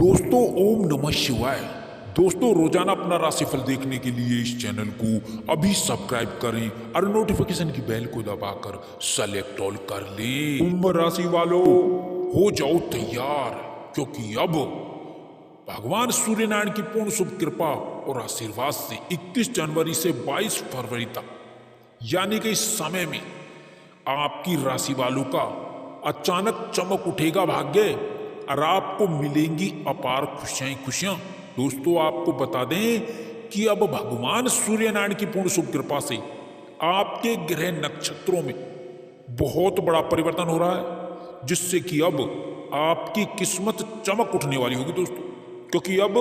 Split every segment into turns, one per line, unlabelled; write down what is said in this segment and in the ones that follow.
दोस्तों ओम नमः शिवाय। दोस्तों रोजाना अपना राशिफल देखने के लिए इस चैनल को अभी सब्सक्राइब करें और नोटिफिकेशन की बेल को दबाकर सेलेक्ट ऑल कर लें। कुंभ राशि वालों हो जाओ तैयार, क्योंकि अब भगवान सूर्यनारायण की पूर्ण शुभ कृपा और आशीर्वाद से 21 जनवरी से 22 फरवरी तक यानी कि इस समय में आपकी राशि वालों का अचानक चमक उठेगा भाग्य और आपको मिलेंगी अपार खुशियां ही खुशियां। दोस्तों आपको बता दें कि अब भगवान सूर्यनारायण की पूर्ण शुभ कृपा से आपके ग्रह नक्षत्रों में बहुत बड़ा परिवर्तन हो रहा है, जिससे कि अब आपकी किस्मत चमक उठने वाली होगी दोस्तों। क्योंकि अब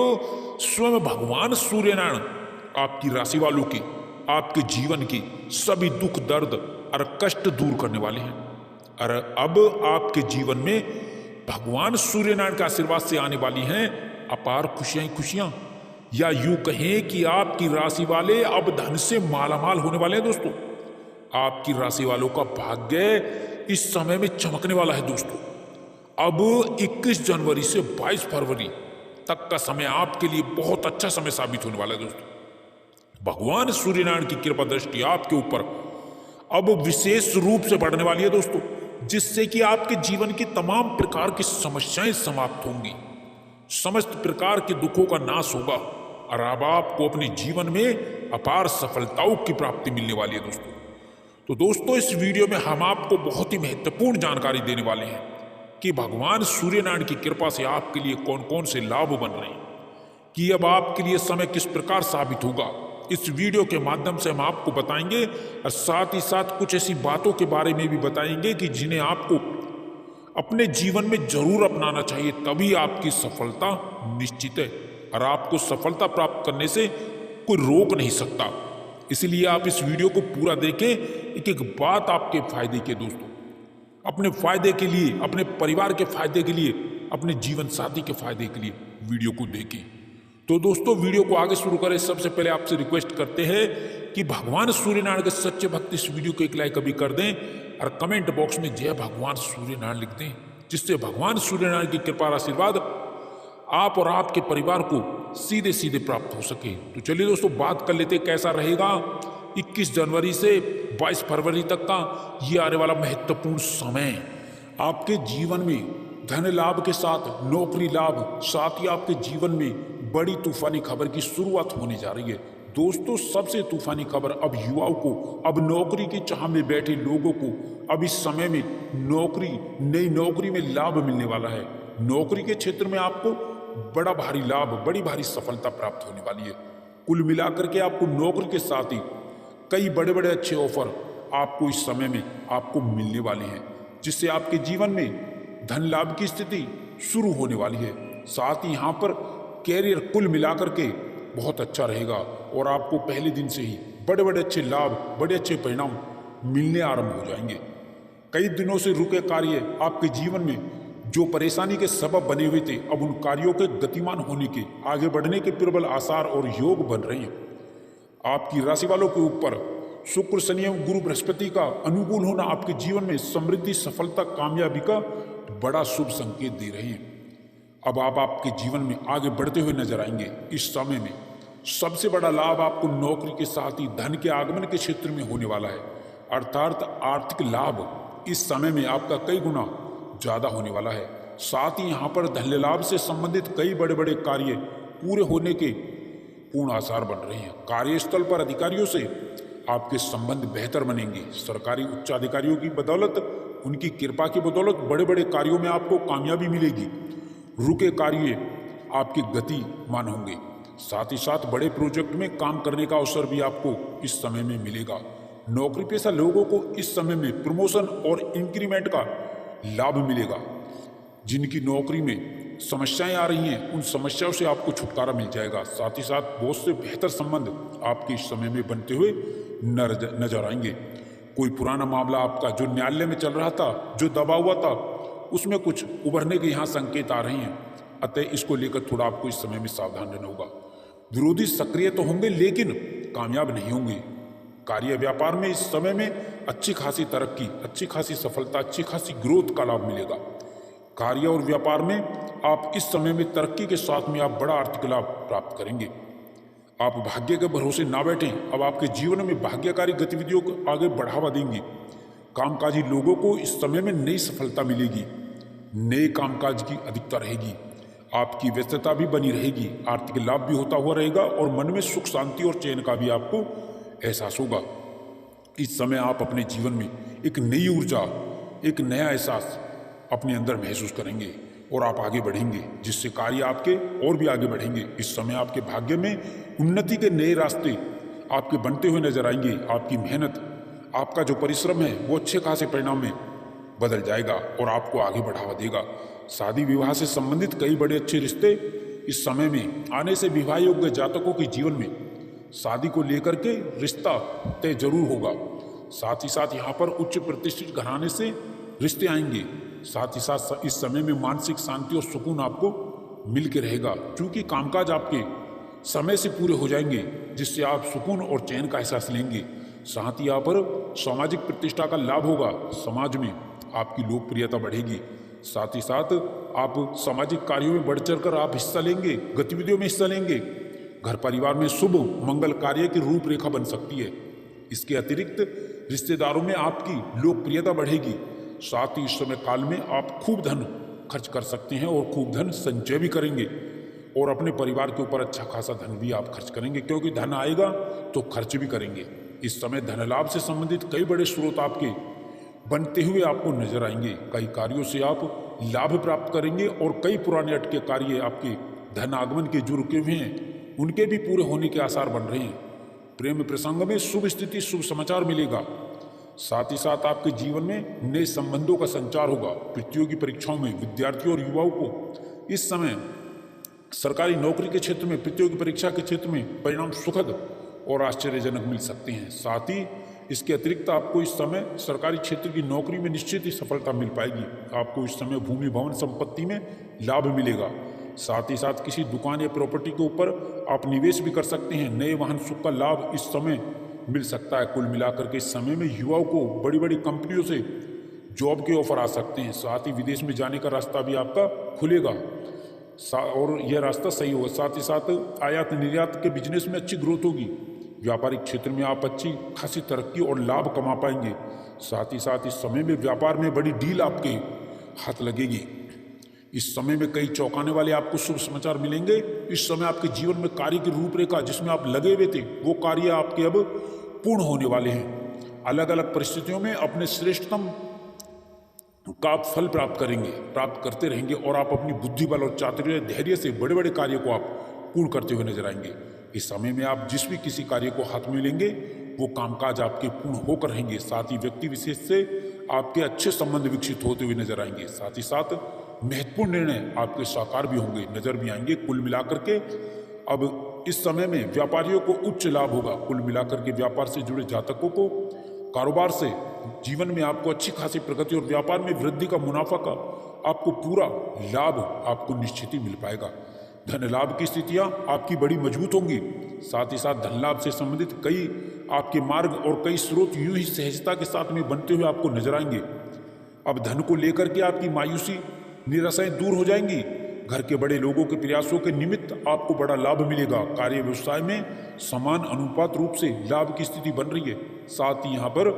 स्वयं भगवान सूर्यनारायण आपकी राशि वालों की आपके जीवन की सभी दुख दर्द और कष्ट दूर करने वाले हैं। और अब आपके जीवन में भगवान सूर्यनारायण के आशीर्वाद से आने वाली हैं अपार खुशियां ही खुशियां, या यूं कहें कि आपकी राशि वाले अब धन से मालामाल होने वाले हैं दोस्तों। आपकी राशि वालों का भाग्य इस समय में चमकने वाला है दोस्तों। अब 21 जनवरी से 22 फरवरी तक का समय आपके लिए बहुत अच्छा समय साबित होने वाला है दोस्तों। भगवान सूर्यनारायण की कृपा दृष्टि आपके ऊपर अब विशेष रूप से बढ़ने वाली है दोस्तों, जिससे कि आपके जीवन की तमाम प्रकार की समस्याएं समाप्त होंगी, समस्त प्रकार के दुखों का नाश होगा और अब आपको अपने जीवन में अपार सफलताओं की प्राप्ति मिलने वाली है दोस्तों। तो दोस्तों इस वीडियो में हम आपको बहुत ही महत्वपूर्ण जानकारी देने वाले हैं कि भगवान सूर्यनारायण की कृपा से आपके लिए कौन कौन से लाभ बन रहे हैं, कि अब आपके लिए समय किस प्रकार साबित होगा। इस वीडियो के माध्यम से हम आपको बताएंगे और साथ ही साथ कुछ ऐसी बातों के बारे में भी बताएंगे कि जिन्हें आपको अपने जीवन में जरूर अपनाना चाहिए, तभी आपकी सफलता निश्चित है और आपको सफलता प्राप्त करने से कोई रोक नहीं सकता। इसलिए आप इस वीडियो को पूरा देखें, एक एक बात आपके फायदे के दोस्तों, अपने फायदे के लिए, अपने परिवार के फायदे के लिए, अपने जीवन साथी के फायदे के लिए वीडियो को देखें। तो दोस्तों वीडियो को आगे शुरू करें सबसे पहले आपसे रिक्वेस्ट करते हैं कि भगवान सूर्यनारायण के सच्चे भक्त इस वीडियो को एक लाइक अभी कर दें और कमेंट बॉक्स में जय भगवान सूर्यनारायण लिख दें, जिससे भगवान सूर्यनारायण की कृपा और आशीर्वाद आप और आपके परिवार को सीधे सीधे प्राप्त हो सके। तो चलिए दोस्तों बात कर लेते कैसा रहेगा 21 जनवरी से 22 फरवरी तक का ये आने वाला महत्वपूर्ण समय। आपके जीवन में धन लाभ के साथ नौकरी लाभ, साथ ही आपके जीवन में बड़ी तूफानी खबर की शुरुआत होने जा रही है दोस्तों। सबसे तूफानी खबर अब युवाओं को, अब नौकरी की चाह में बैठे लोगों को अब इस समय में नई नौकरी में लाभ मिलने वाला है। नौकरी के क्षेत्र में आपको बड़ा भारी लाभ, बड़ी भारी सफलता प्राप्त होने वाली है। कुल मिलाकर के आपको नौकरी के साथ ही कई बड़े बड़े अच्छे ऑफर आपको इस समय में आपको मिलने वाले हैं, जिससे आपके जीवन में धन लाभ की स्थिति शुरू होने वाली है। साथ ही यहाँ पर कैरियर कुल मिलाकर के बहुत अच्छा रहेगा और आपको पहले दिन से ही बड़े बड़े अच्छे लाभ, बड़े अच्छे परिणाम मिलने आरंभ हो जाएंगे। कई दिनों से रुके कार्य, आपके जीवन में जो परेशानी के सबब बने हुए थे, अब उन कार्यों के गतिमान होने के, आगे बढ़ने के प्रबल आसार और योग बन रहे हैं। आपकी राशि वालों के ऊपर शुक्र शनि एवं गुरु बृहस्पति का अनुकूल होना आपके जीवन में समृद्धि, सफलता, कामयाबी का बड़ा शुभ संकेत दे रहे हैं। अब आप आपके जीवन में आगे बढ़ते हुए नजर आएंगे। इस समय में सबसे बड़ा लाभ आपको नौकरी के साथ ही धन के आगमन के क्षेत्र में होने वाला है, अर्थात आर्थिक लाभ इस समय में आपका कई गुना ज्यादा होने वाला है। साथ ही यहाँ पर धन लाभ से संबंधित कई बड़े बड़े कार्य पूरे होने के पूर्ण आसार बन रहे हैं। कार्यस्थल पर अधिकारियों से आपके संबंध बेहतर बनेंगे। सरकारी उच्चाधिकारियों की बदौलत, उनकी कृपा की बदौलत बड़े बड़े कार्यों में आपको कामयाबी मिलेगी। रुके कार्य आपकी गतिमान होंगे। साथ ही साथ बड़े प्रोजेक्ट में काम करने का अवसर भी आपको इस समय में मिलेगा। नौकरी पेशा लोगों को इस समय में प्रमोशन और इंक्रीमेंट का लाभ मिलेगा। जिनकी नौकरी में समस्याएं आ रही हैं, उन समस्याओं से आपको छुटकारा मिल जाएगा। साथ ही साथ बहुत से बेहतर संबंध आपके इस समय में बनते हुए नजर आएंगे। कोई पुराना मामला आपका जो न्यायालय में चल रहा था, जो दबा हुआ था, उसमें कुछ उभरने के यहाँ संकेत आ रहे हैं। अतः इसको लेकर थोड़ा आपको इस समय में सावधान रहना होगा। विरोधी सक्रिय तो होंगे लेकिन कामयाब नहीं होंगे। कार्य व्यापार में इस समय में अच्छी खासी तरक्की, अच्छी खासी सफलता, अच्छी खासी ग्रोथ का लाभ मिलेगा। कार्य और व्यापार में आप इस समय में तरक्की के साथ में आप बड़ा आर्थिक लाभ प्राप्त करेंगे। आप भाग्य के भरोसे ना बैठें, अब आपके जीवन में भाग्यकारी गतिविधियों को आगे बढ़ावा देंगे। कामकाजी लोगों को इस समय में नई सफलता मिलेगी, नए कामकाज की अधिकता रहेगी, आपकी व्यस्तता भी बनी रहेगी, आर्थिक लाभ भी होता हुआ रहेगा और मन में सुख शांति और चैन का भी आपको एहसास होगा। इस समय आप अपने जीवन में एक नई ऊर्जा, एक नया एहसास अपने अंदर महसूस करेंगे और आप आगे बढ़ेंगे, जिससे कार्य आपके और भी आगे बढ़ेंगे। इस समय आपके भाग्य में उन्नति के नए रास्ते आपके बनते हुए नजर आएंगे। आपकी मेहनत, आपका जो परिश्रम है वो अच्छे खासे परिणाम में बदल जाएगा और आपको आगे बढ़ावा देगा। शादी विवाह से संबंधित कई बड़े अच्छे रिश्ते इस समय में आने से विवाह योग्य जातकों के जीवन में शादी को लेकर के रिश्ता तय जरूर होगा। साथ ही साथ यहाँ पर उच्च प्रतिष्ठित घराने से रिश्ते आएंगे। साथ ही साथ इस समय में मानसिक शांति और सुकून आपको मिल के रहेगा, क्योंकि कामकाज आपके समय से पूरे हो जाएंगे, जिससे आप सुकून और चैन का एहसास लेंगे। साथ ही यहाँ पर सामाजिक प्रतिष्ठा का लाभ होगा, समाज में आपकी लोकप्रियता बढ़ेगी। साथ ही साथ आप सामाजिक कार्यों में बढ़ चढ़ कर आप हिस्सा लेंगे, गतिविधियों में हिस्सा लेंगे। घर परिवार में शुभ मंगल कार्य की रूपरेखा बन सकती है। इसके अतिरिक्त रिश्तेदारों में आपकी लोकप्रियता बढ़ेगी। साथ ही इस समय काल में आप खूब धन खर्च कर सकते हैं और खूब धन संचय भी करेंगे और अपने परिवार के ऊपर अच्छा खासा धन भी आप खर्च करेंगे, क्योंकि धन आएगा तो खर्च भी करेंगे। इस समय धन लाभ से संबंधित कई बड़े स्रोत आपके बनते हुए आपको नजर आएंगे। कई कार्यों से आप लाभ प्राप्त करेंगे और कई पुराने अटके कार्य आपके धन आगमन के जो रुके हुए हैं उनके भी पूरे होने के आसार बन रहे हैं। प्रेम प्रसंग में शुभ स्थिति, शुभ समाचार मिलेगा। साथ ही साथ आपके जीवन में नए संबंधों का संचार होगा। प्रतियोगी परीक्षाओं में विद्यार्थियों और युवाओं को इस समय सरकारी नौकरी के क्षेत्र में, प्रतियोगी परीक्षा के क्षेत्र में परिणाम सुखद और आश्चर्यजनक मिल सकते हैं। साथ ही इसके अतिरिक्त आपको इस समय सरकारी क्षेत्र की नौकरी में निश्चित ही सफलता मिल पाएगी। आपको इस समय भूमि भवन संपत्ति में लाभ मिलेगा। साथ ही साथ किसी दुकान या प्रॉपर्टी के ऊपर आप निवेश भी कर सकते हैं। नए वाहन सुख का लाभ इस समय मिल सकता है। कुल मिलाकर के इस समय में युवाओं को बड़ी बड़ी कंपनियों से जॉब के ऑफर आ सकते हैं। साथ ही विदेश में जाने का रास्ता भी आपका खुलेगा और यह रास्ता सही होगा। साथ ही साथ आयात निर्यात के बिजनेस में अच्छी ग्रोथ होगी। व्यापारिक क्षेत्र में आप अच्छी खासी तरक्की और लाभ कमा पाएंगे। साथ ही साथ इस समय में व्यापार में बड़ी डील आपके हाथ लगेगी। इस समय में कई चौंकाने वाले आपको शुभ समाचार मिलेंगे। इस समय आपके जीवन में कार्य की रूपरेखा जिसमें आप लगे हुए थे वो कार्य आपके अब पूर्ण होने वाले हैं। अलग अलग परिस्थितियों में अपने श्रेष्ठतम का आप फल प्राप्त करेंगे, प्राप्त करते रहेंगे और आप अपनी बुद्धि बल और चातुर्य धैर्य से बड़े बड़े कार्यों को आप पूर्ण करते हुए नजर आएंगे। इस समय में आप जिस भी किसी कार्य को हाथ में लेंगे वो कामकाज आपके पूर्ण होकर रहेंगे। साथ ही व्यक्ति विशेष से आपके अच्छे संबंध विकसित होते हुए नजर आएंगे। साथ ही साथ महत्वपूर्ण निर्णय आपके साकार भी होंगे, नजर भी आएंगे। कुल मिलाकर के अब इस समय में व्यापारियों को उच्च लाभ होगा। कुल मिलाकर के व्यापार से जुड़े जातकों को कारोबार से जीवन में आपको अच्छी खासी प्रगति और व्यापार में वृद्धि का, मुनाफा का आपको पूरा लाभ आपको निश्चित ही मिल पाएगा। धन लाभ की स्थितियां आपकी बड़ी मजबूत होंगी। साथ ही साथ धन लाभ से संबंधित कई आपके मार्ग और कई स्रोत यूं ही सहजता के साथ में बनते हुए आपको नजर आएंगे। अब धन को लेकर के आपकी मायूसी, निराशाएं दूर हो जाएंगी। घर के बड़े लोगों के प्रयासों के निमित्त आपको बड़ा लाभ मिलेगा। कार्य व्यवसाय में समान अनुपात रूप से लाभ की स्थिति बन रही है। साथ ही यहाँ पर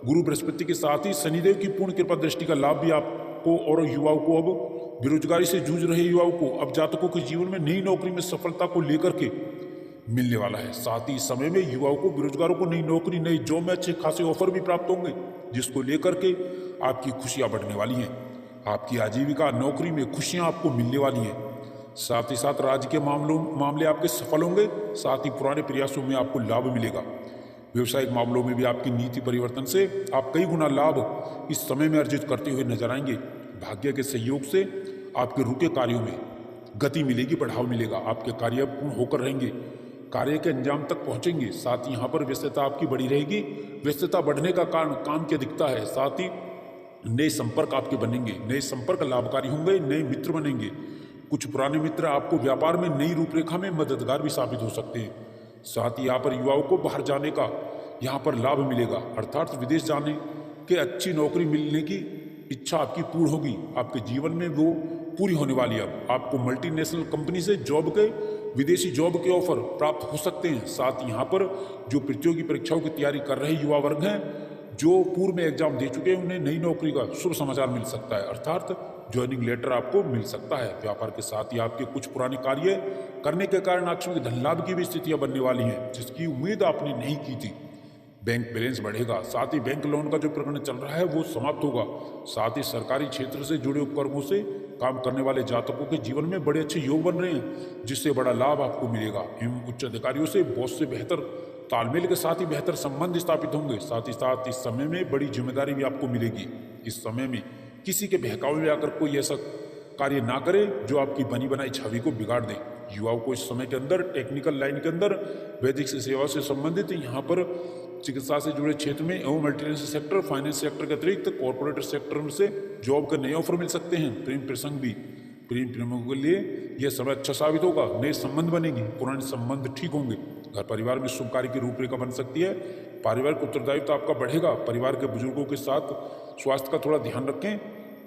गुरु बृहस्पति के साथ ही शनिदेव की पूर्ण कृपा दृष्टि का लाभ भी आपको और युवाओं को, अब बेरोजगारी से जूझ रहे युवाओं को, अब जातकों के जीवन में नई नौकरी में सफलता को लेकर के मिलने वाला है। साथ ही इस समय में युवाओं को, बेरोजगारों को नई नौकरी, नई जॉब में अच्छे खासे ऑफर भी प्राप्त होंगे, जिसको लेकर के आपकी खुशियां बढ़ने वाली हैं। आपकी आजीविका, नौकरी में खुशियां आपको मिलने वाली हैं। साथ ही साथ राज्य के मामले आपके सफल होंगे। साथ ही पुराने प्रयासों में आपको लाभ मिलेगा। व्यवसायिक मामलों में भी आपकी नीति परिवर्तन से आप कई गुना लाभ इस समय में अर्जित करते हुए नजर आएंगे। भाग्य के सहयोग से आपके रुके कार्यों में गति मिलेगी, बढ़ाव मिलेगा। आपके कार्य पूर्ण होकर रहेंगे, कार्य के अंजाम तक पहुंचेंगे। साथ ही यहाँ पर व्यस्तता आपकी बढ़ी रहेगी। व्यस्तता बढ़ने का कारण काम की अधिकता है। साथ ही नए संपर्क आपके बनेंगे, नए संपर्क लाभकारी होंगे, नए मित्र बनेंगे। कुछ पुराने मित्र आपको व्यापार में नई रूपरेखा में मददगार भी साबित हो सकते हैं। साथ ही यहाँ पर युवाओं को बाहर जाने का यहाँ पर लाभ मिलेगा, अर्थात विदेश जाने के अच्छी नौकरी मिलने की इच्छा आपकी पूर्ण होगी। आपके जीवन में वो पूरी होने वाली है। अब आपको मल्टीनेशनल कंपनी से जॉब के, विदेशी जॉब के ऑफर प्राप्त हो सकते हैं। साथ ही यहाँ पर जो प्रतियोगी परीक्षाओं की तैयारी कर रहे युवा वर्ग हैं, जो पूर्व में एग्जाम दे चुके हैं, उन्हें नई नौकरी का शुभ समाचार मिल सकता है, अर्थात ज्वाइनिंग लेटर आपको मिल सकता है। व्यापार के साथ ही आपके कुछ पुराने कार्य करने के कारण आपके धन लाभ की भी स्थितियां बनने वाली हैं, जिसकी उम्मीद आपने नहीं की थी। बैंक बैलेंस बढ़ेगा। साथ ही बैंक लोन का जो प्रकरण चल रहा है वो समाप्त होगा। साथ ही सरकारी क्षेत्र से जुड़े उपक्रमों से काम करने वाले जातकों के जीवन में बड़े अच्छे योग बन रहे हैं, जिससे बड़ा लाभ आपको मिलेगा। एवं उच्च अधिकारियों से बॉस से बेहतर तालमेल के साथ ही बेहतर संबंध स्थापित होंगे। साथ ही साथ इस समय में बड़ी जिम्मेदारी भी आपको मिलेगी। इस समय में किसी के बहकावे में आकर कोई ऐसा कार्य ना करे जो आपकी बनी बनाई छवि को बिगाड़ दे। युवाओं को इस समय के अंदर टेक्निकल लाइन के अंदर वैदिक सेवा से संबंधित यहाँ पर चिकित्सा से जुड़े क्षेत्र में एवं मल्टीनेशनल सेक्टर, फाइनेंस सेक्टर के अतिरिक्त कॉर्पोरेट सेक्टर से जॉब के नए ऑफर मिल सकते हैं। प्रेम प्रसंग भी, प्रेमियों के लिए यह समय अच्छा साबित होगा। नए संबंध बनेंगे, पुराने संबंध ठीक होंगे। घर परिवार में शुभ कार्य की रूपरेखा बन सकती है। पारिवारिक उत्तरदायित्व आपका बढ़ेगा। परिवार के बुजुर्गों के साथ स्वास्थ्य का थोड़ा ध्यान रखें,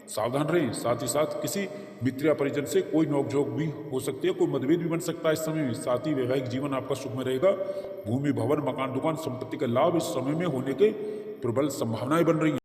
सावधान रहें। साथ ही साथ किसी मित्र या परिजन से कोई नोकझोंक भी हो सकती है, कोई मतभेद भी बन सकता है इस समय में। साथ ही वैवाहिक जीवन आपका सुखमय रहेगा। भूमि, भवन, मकान, दुकान, संपत्ति का लाभ इस समय में होने के प्रबल संभावनाएं बन रही हैं।